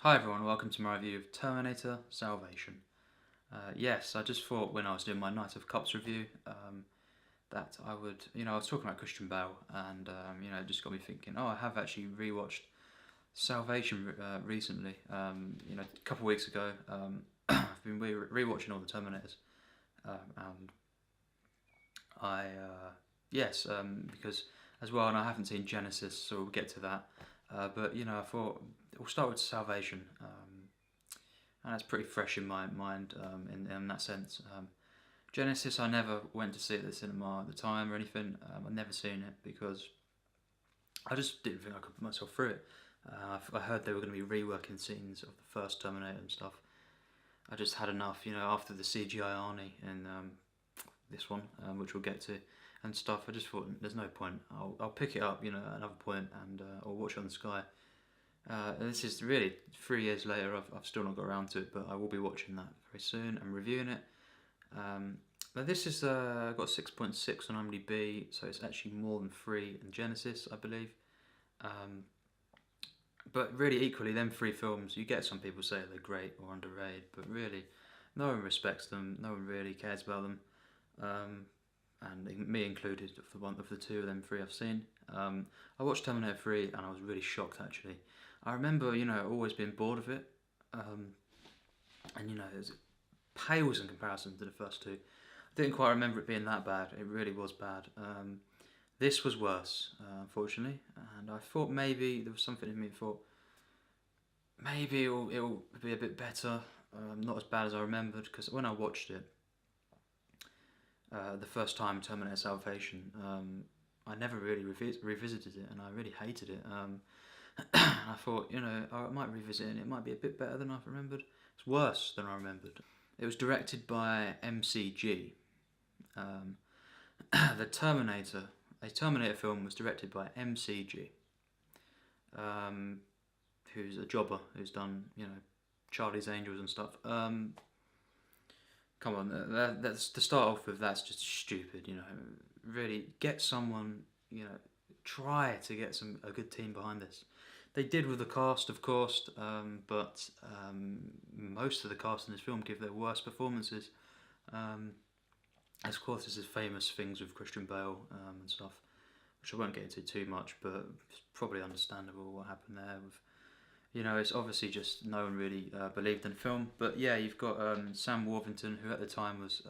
Hi everyone, welcome to my review of Terminator Salvation. Yes, I just thought when I was doing my Knight of Cups review that I would, I was talking about Christian Bale and, it just got me thinking, I have actually rewatched Salvation recently. A couple of weeks ago, I've been rewatching all the Terminators. And because as well, and I haven't seen Genesis, so we'll get to that. But I thought we'll start with Salvation, and it's pretty fresh in my mind in that sense. Genesis, I never went to see it at the cinema at the time or anything. I'd never seen it because I just didn't think I could put myself through it. I heard they were going to be reworking scenes of the first Terminator and stuff. I just had enough, after the CGI Arnie in this one, which we'll get to, and stuff. I just thought there's no point. I'll pick it up, at another point, and I'll watch it on the Sky. This is really 3 years later. I've still not got around to it, but I will be watching that very soon and reviewing it. Now this is got 6.6 on IMDb, so it's actually more than 3 in Genesis, I believe. But really, equally, them 3 films, you get some people say they're great or underrated, but really, no one respects them. No one really cares about them. And me included, of the 2 of them 3 I've seen. I watched Terminator 3 and I was really shocked actually. I remember, always being bored of it, and it pales in comparison to the first 2. I didn't quite remember it being that bad. It really was bad. This was worse, unfortunately, and I thought maybe there was something in me that thought maybe it'll be a bit better, not as bad as I remembered, because when I watched it the first time, Terminator Salvation, I never really revisited it, and I really hated it. I thought, I might revisit it and it might be a bit better than I remembered. It's worse than I remembered. It was directed by MCG. A Terminator film was directed by MCG, who's a jobber, who's done, Charlie's Angels and stuff. Come on, that's to start off with. That's just stupid. Really get someone. Try to get a good team behind this. They did with the cast, of course, but most of the cast in this film give their worst performances. Of course, there's famous things with Christian Bale and stuff, which I won't get into too much, but it's probably understandable what happened there. It's obviously just no one really believed in the film. But yeah, you've got Sam Worthington, who at the time was,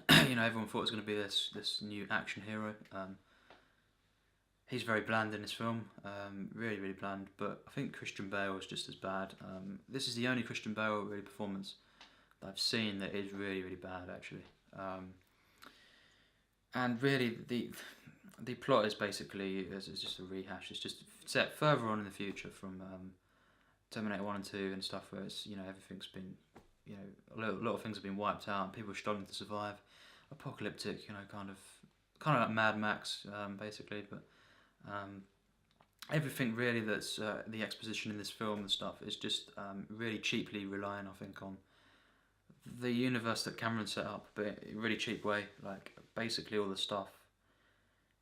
everyone thought was going to be this new action hero. He's very bland in this film, really, really bland, but I think Christian Bale is just as bad. This is the only Christian Bale really performance that I've seen that is really, really bad, actually. And really, the plot is basically it's just a rehash. It's just set further on in the future from Terminator 1 and 2 and stuff, where it's, everything's been, a lot of things have been wiped out, and people are struggling to survive. Apocalyptic, kind of like Mad Max, basically, but everything really that's the exposition in this film and stuff is just really cheaply relying, I think, on the universe that Cameron set up, but in a really cheap way. Like, basically all the stuff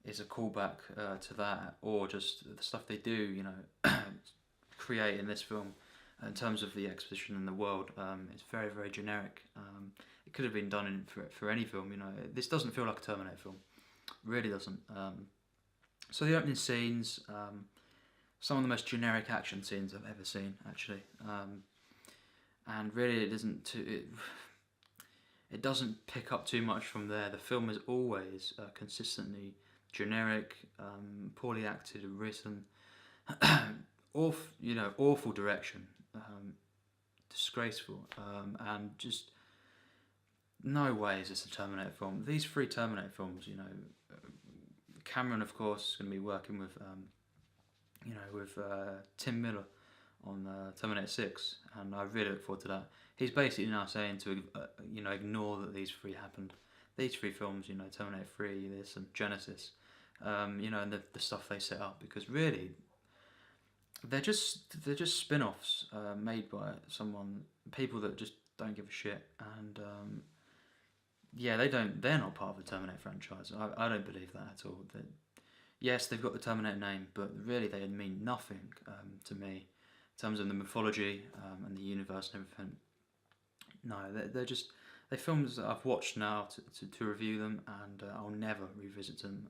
is a callback to that, or just the stuff they do, create in this film in terms of the exposition in the world. It's very, very generic. It could have been done for any film. This doesn't feel like a Terminator film. It really doesn't. So the opening scenes, some of the most generic action scenes I've ever seen, actually, and really it doesn't pick up too much from there. The film is always consistently generic, poorly acted and written, awful direction, disgraceful, and just no way is this a Terminator film. These 3 Terminator films, Cameron, of course, is going to be working with, with Tim Miller on Terminator 6, and I really look forward to that. He's basically now saying to, ignore that these 3 happened. These 3 films, Terminator 3, this, and Genesis, and the stuff they set up, because really, they're just spin-offs made by people that just don't give a shit, and they're not part of the Terminator franchise. I don't believe that at all. Yes, they've got the Terminator name, but really they mean nothing to me. terms of the mythology and the universe and everything. No, they're just they're films that I've watched now to review them, and I'll never revisit them.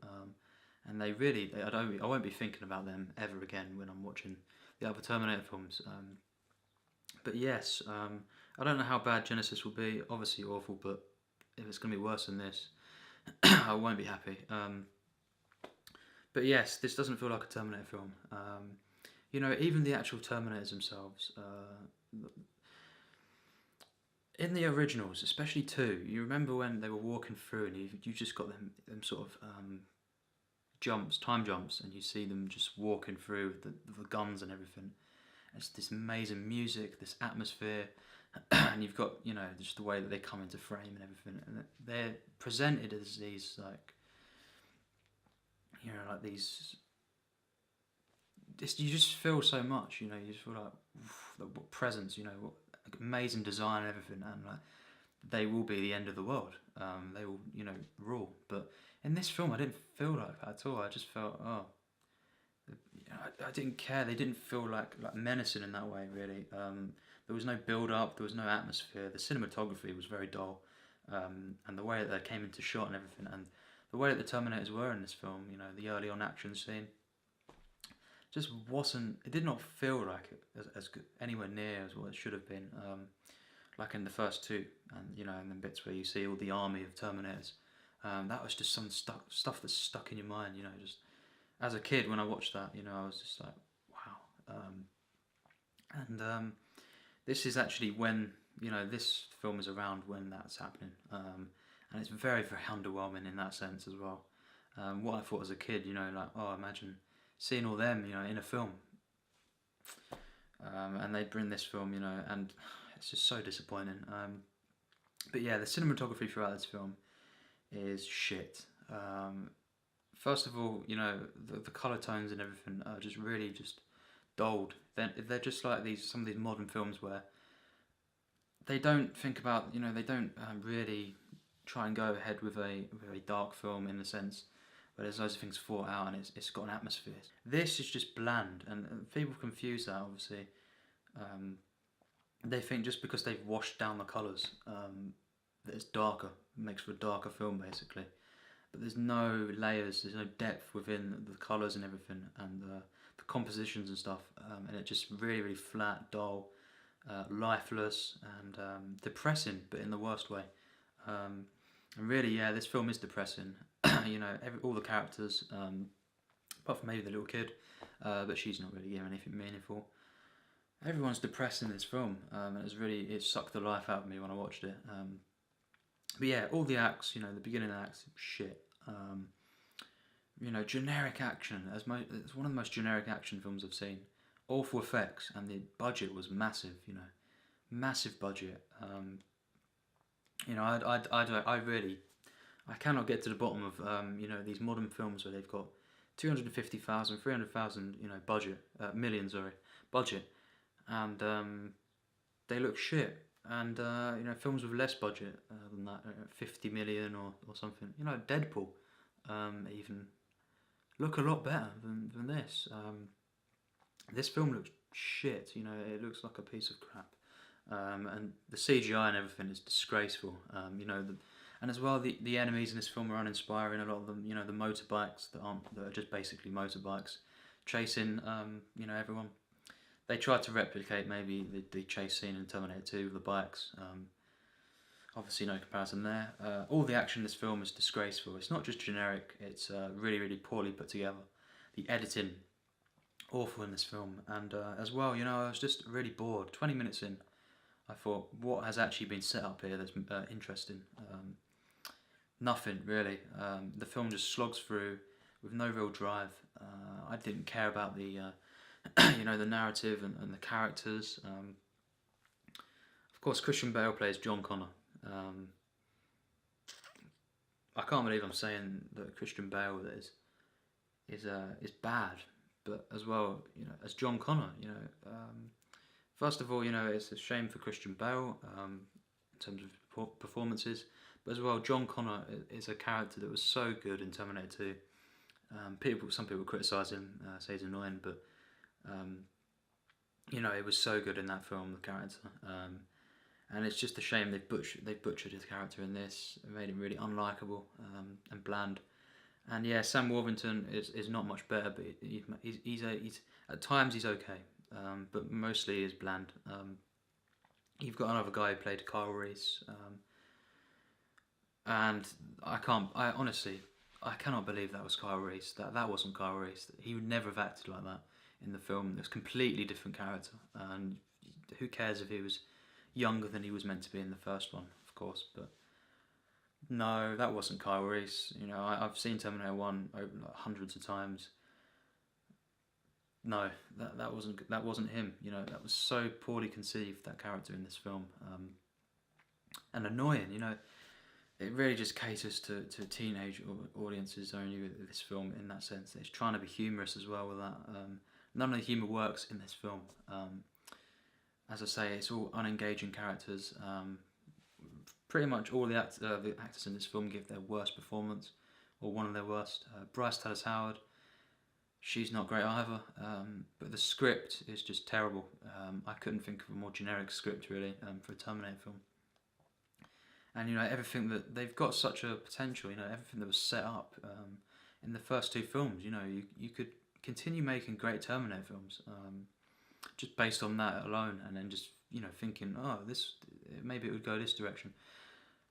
And they really, I won't be thinking about them ever again when I'm watching the other Terminator films. But yes, I don't know how bad Genesis will be. Obviously awful, but if it's going to be worse than this, I won't be happy. But yes, this doesn't feel like a Terminator film. You know, even the actual Terminators themselves, in the originals, especially 2, you remember when they were walking through and you just got them sort of time jumps, and you see them just walking through the guns and everything. It's this amazing music, this atmosphere, and you've got, you know, just the way that they come into frame and everything, and they're presented as these, like, you know, like these. You just feel so much, you know. You just feel like what presence, you know, what amazing design and everything, and like they will be the end of the world. They will, you know, rule. But in this film, I didn't feel like that at all. I just felt, I didn't care. They didn't feel like menacing in that way, really. There was no build up. There was no atmosphere. The cinematography was very dull, and the way that they came into shot and everything, and the way that the Terminators were in this film, you know, the early on action scene, just wasn't. It did not feel like it as good, anywhere near as what it should have been. Like in the first 2, and you know, and the bits where you see all the army of Terminators. That was just some stuff that's stuck in your mind, you know. Just as a kid, when I watched that, you know, I was just like, wow. This is actually when, you know, this film is around when that's happening, and it's very, very underwhelming in that sense as well. What I thought as a kid, you know, like, oh, imagine seeing all them, you know, in a film, and they bring this film, you know, and it's just so disappointing. But yeah, the cinematography throughout this film is shit. First of all, you know, the colour tones and everything are just really just dulled. They're just like some of these modern films where they don't think about, you know, they don't really try and go ahead with a dark film in the sense where there's loads of things thought out and it's got an atmosphere. This is just bland, and people confuse that, obviously. They think just because they've washed down the colours that it's darker, makes for a darker film, basically. But there's no layers, there's no depth within the colours and everything, and the compositions and stuff, and it just really, really flat, dull, lifeless, and depressing, but in the worst way. And really, yeah, this film is depressing. You know, all the characters, apart from maybe the little kid, but she's not really giving anything meaningful. Everyone's depressed in this film, and it sucked the life out of me when I watched it. But yeah, all the acts, you know, the beginning acts, shit. You know, generic action. It's one of the most generic action films I've seen. Awful effects, and the budget was massive. You know, massive budget. You know, I cannot get to the bottom of you know, these modern films where they've got 250,000, 300,000, you know, budget, and they look shit. And you know, films with less budget than that, 50 million or something, you know, Deadpool, even look a lot better than this. This film looks shit, you know, it looks like a piece of crap. And the CGI and everything is disgraceful. You know, and as well, the enemies in this film are uninspiring. A lot of them, you know, the motorbikes that are just basically motorbikes chasing, you know, everyone. They tried to replicate maybe the chase scene in Terminator 2 with the bikes. Obviously, no comparison there. All the action in this film is disgraceful. It's not just generic. It's really, really poorly put together. The editing, awful in this film. And as well, you know, I was just really bored. 20 minutes in, I thought, what has actually been set up here that's interesting? Nothing, really. The film just slogs through with no real drive. I didn't care about the you know, the narrative and the characters. Of course, Christian Bale plays John Connor. I can't believe I'm saying that Christian Bale is bad, but as well, you know, as John Connor, you know, first of all, you know, it's a shame for Christian Bale in terms of performances, but as well, John Connor is a character that was so good in Terminator 2. Some people criticise him, say he's annoying, but You know, it was so good in that film, the character. And it's just a shame they've butchered his character in this. It made him really unlikable and bland. And yeah, Sam Worthington is not much better, but he's at times he's okay, but mostly he's bland. You've got another guy who played Kyle Reese, and I honestly, I cannot believe that was Kyle Reese. That wasn't Kyle Reese. He would never have acted like that in the film. It's a completely different character, and who cares if he was younger than he was meant to be in the first one, of course. But no, that wasn't Kyle Reese. You know, I've seen Terminator 1 like hundreds of times. No, that wasn't him. You know, that was so poorly conceived, that character in this film, and annoying. You know, it really just caters to teenage audiences only with this film in that sense. It's trying to be humorous as well with that. None of the humour works in this film. As I say, it's all unengaging characters. Pretty much all the actors in this film give their worst performance, or one of their worst. Bryce Dallas Howard, she's not great either, but the script is just terrible. I couldn't think of a more generic script really for a Terminator film. And you know, everything that they've got such a potential. You know, everything that was set up in the first two films. You know, you could continue making great Terminator films just based on that alone, and then just thinking, oh, this maybe it would go this direction.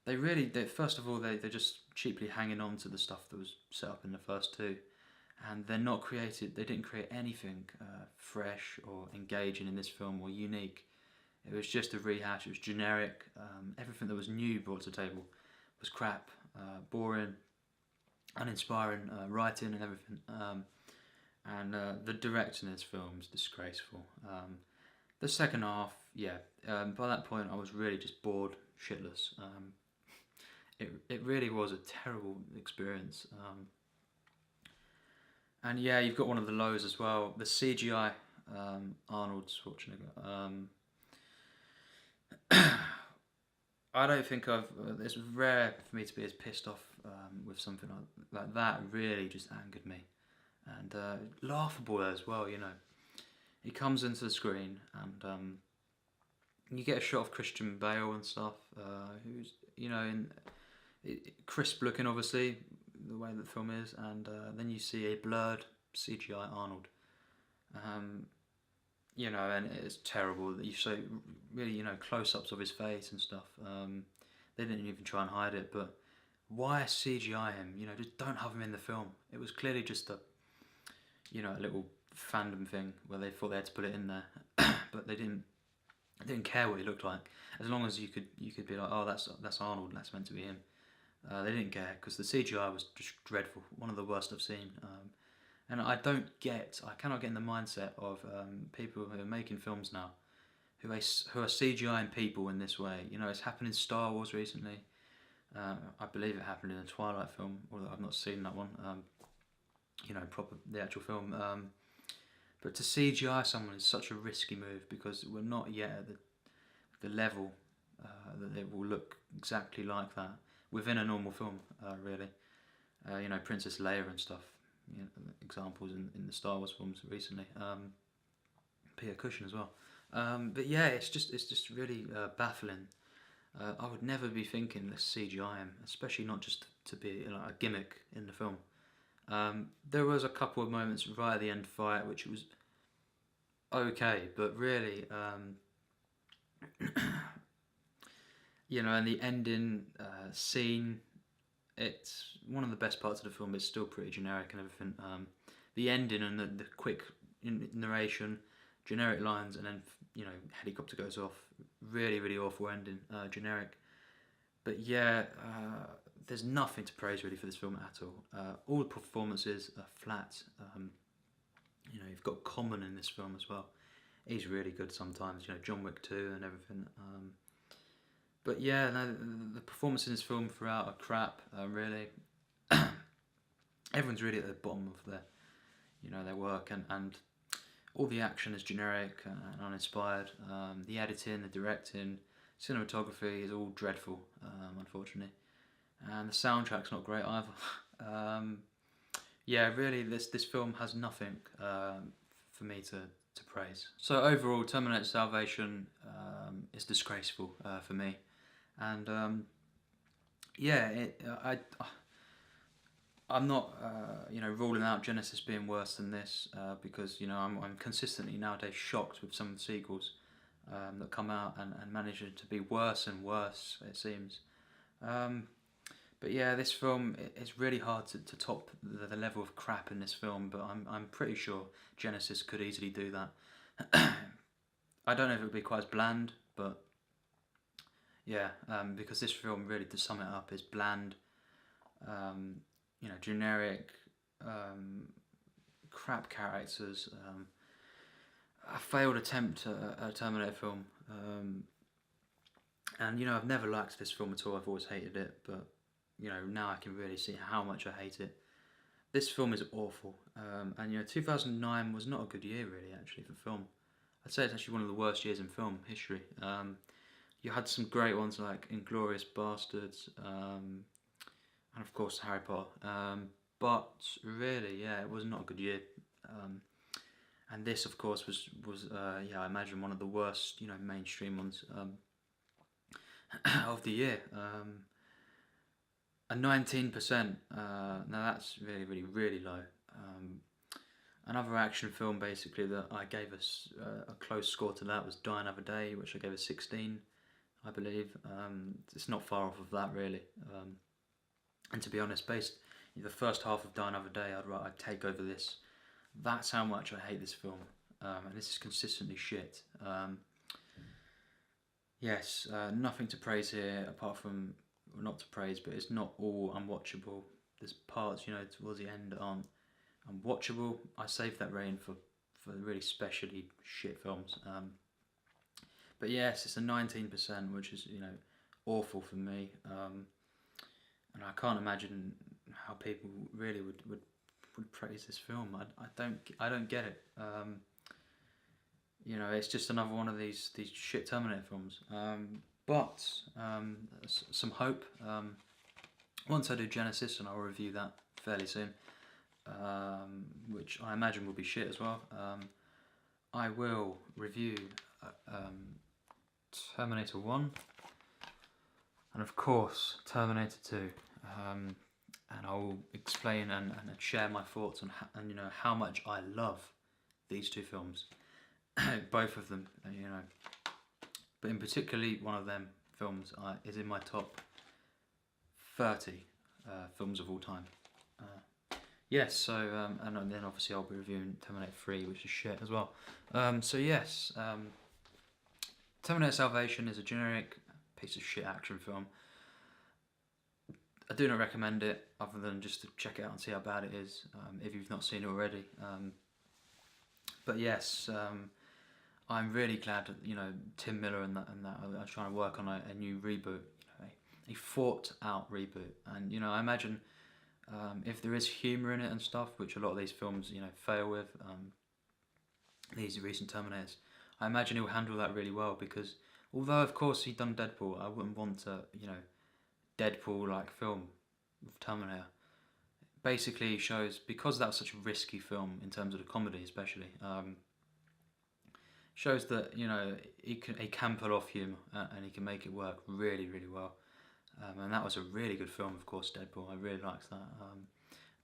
They first of all they're just cheaply hanging on to the stuff that was set up in the first two, and they're not created. They didn't create anything fresh or engaging in this film or unique. It was just a rehash. It was generic. Everything that was new brought to the table was crap, boring, uninspiring, writing and everything. And the directing in this film is disgraceful. The second half, yeah, by that point I was really just bored, shitless. It really was a terrible experience. And yeah, you've got one of the lows as well. The CGI, Arnold Schwarzenegger. I don't think it's rare for me to be as pissed off with something like that. Really just angered me, and laughable as well. You know, he comes into the screen, and you get a shot of Christian Bale and stuff, who's crisp looking, obviously, the way that the film is, and then you see a blurred CGI Arnold. And it's terrible that you so really, close-ups of his face and stuff. They didn't even try and hide it, but why CGI him? Just don't have him in the film. It was clearly just a little fandom thing where they thought they had to put it in there, but they didn't care what he looked like, as long as you could be like, oh, that's Arnold, that's meant to be him. They didn't care because the CGI was just dreadful, one of the worst I've seen. And I cannot get in the mindset of people who are making films now, who are CGIing people in this way. It's happened in Star Wars recently. I believe it happened in the Twilight film, although I've not seen that one. The actual film. But to CGI someone is such a risky move because we're not yet at the level that it will look exactly like that within a normal film. Really, Princess Leia and stuff. Examples in the Star Wars films recently. Peter Cushing as well. But yeah, it's just really baffling. I would never be thinking let's CGI him, especially not just to be like a gimmick in the film. There was a couple of moments right at the end fight which was okay, but really, and the ending scene. It's one of the best parts of the film. It's still pretty generic and everything. The ending and the quick narration, generic lines, and then helicopter goes off. Really, really awful ending. Generic, but yeah, there's nothing to praise really for this film at all. All the performances are flat. You've got Common in this film as well. He's really good sometimes. John Wick 2 and everything. But yeah, no, the performances in this film throughout are crap. Really, everyone's really at the bottom of their work, and all the action is generic and uninspired. The editing, the directing, cinematography is all dreadful, unfortunately, and the soundtrack's not great either. Yeah, really, this film has nothing for me to praise. So overall, Terminator Salvation is disgraceful for me, and I'm not ruling out Genesis being worse than this because I'm consistently nowadays shocked with some of the sequels that come out and manage to be worse and worse, it seems. But yeah, this film, it's really hard to top the level of crap in this film, but I'm pretty sure Genesis could easily do that. I don't know if it would be quite as bland, but yeah, because this film, really, to sum it up, is bland, generic, crap characters, a failed attempt at a Terminator film, and I've never liked this film at all. I've always hated it, but now I can really see how much I hate it. This film is awful, and 2009 was not a good year really, actually, for film. I'd say it's actually one of the worst years in film history. You had some great ones like Inglourious Bastards, and of course Harry Potter. But really, yeah, it was not a good year. And this, of course, was I imagine one of the worst, mainstream ones of the year. A 19%. Now that's really, really, really low. Another action film, basically, that I gave us a close score to that was Die Another Day, which I gave a 16, I believe. It's not far off of that, really. And to be honest, based the first half of Die Another Day, I'd take over this. That's how much I hate this film, and this is consistently shit. Yes, nothing to praise here apart from, well, not to praise, but it's not all unwatchable. There's parts, towards the end aren't unwatchable. I saved that rating for really specially shit films. But yes, it's a 19%, which is awful for me. And I can't imagine how people really would praise this film. I don't get it. It's just another one of these shit Terminator films. But some hope. Once I do Genesis, and I'll review that fairly soon, which I imagine will be shit as well, I will review Terminator 1 and of course Terminator 2, and I'll explain and share my thoughts on how much I love these two films, both of them, but in particularly one of them films is in my top 30 films of all time. Yes, so and then obviously I'll be reviewing Terminator 3, which is shit as well. So yes, Terminator Salvation is a generic piece of shit action film. I do not recommend it, other than just to check it out and see how bad it is, if you've not seen it already. But yes, I'm really glad that Tim Miller and that are trying to work on a new reboot, a thought out reboot, and I imagine if there is humour in it and stuff, which a lot of these films fail with, these recent Terminators, I imagine he'll handle that really well, because although of course he'd done Deadpool, I wouldn't want a Deadpool-like film with Terminator. Basically shows, because that was such a risky film in terms of the comedy especially, shows that he can pull off humour, and he can make it work really, really well. And that was a really good film, of course, Deadpool. I really liked that.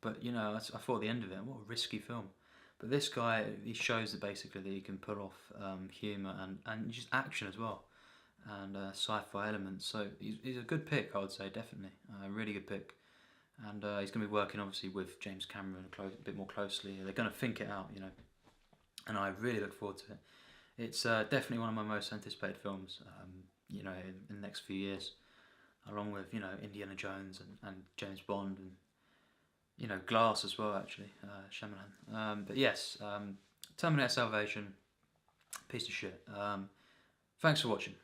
But I thought at the end of it, what a risky film. But this guy, he shows that basically that he can pull off humour and just action as well, and sci-fi elements. So he's a good pick, I would say, definitely. A really good pick. And he's going to be working, obviously, with James Cameron a bit more closely. They're going to think it out, and I really look forward to it. It's definitely one of my most anticipated films, in the next few years, along with Indiana Jones and James Bond and Glass as well, actually, Shyamalan. But yes, Terminator Salvation, piece of shit. Thanks for watching.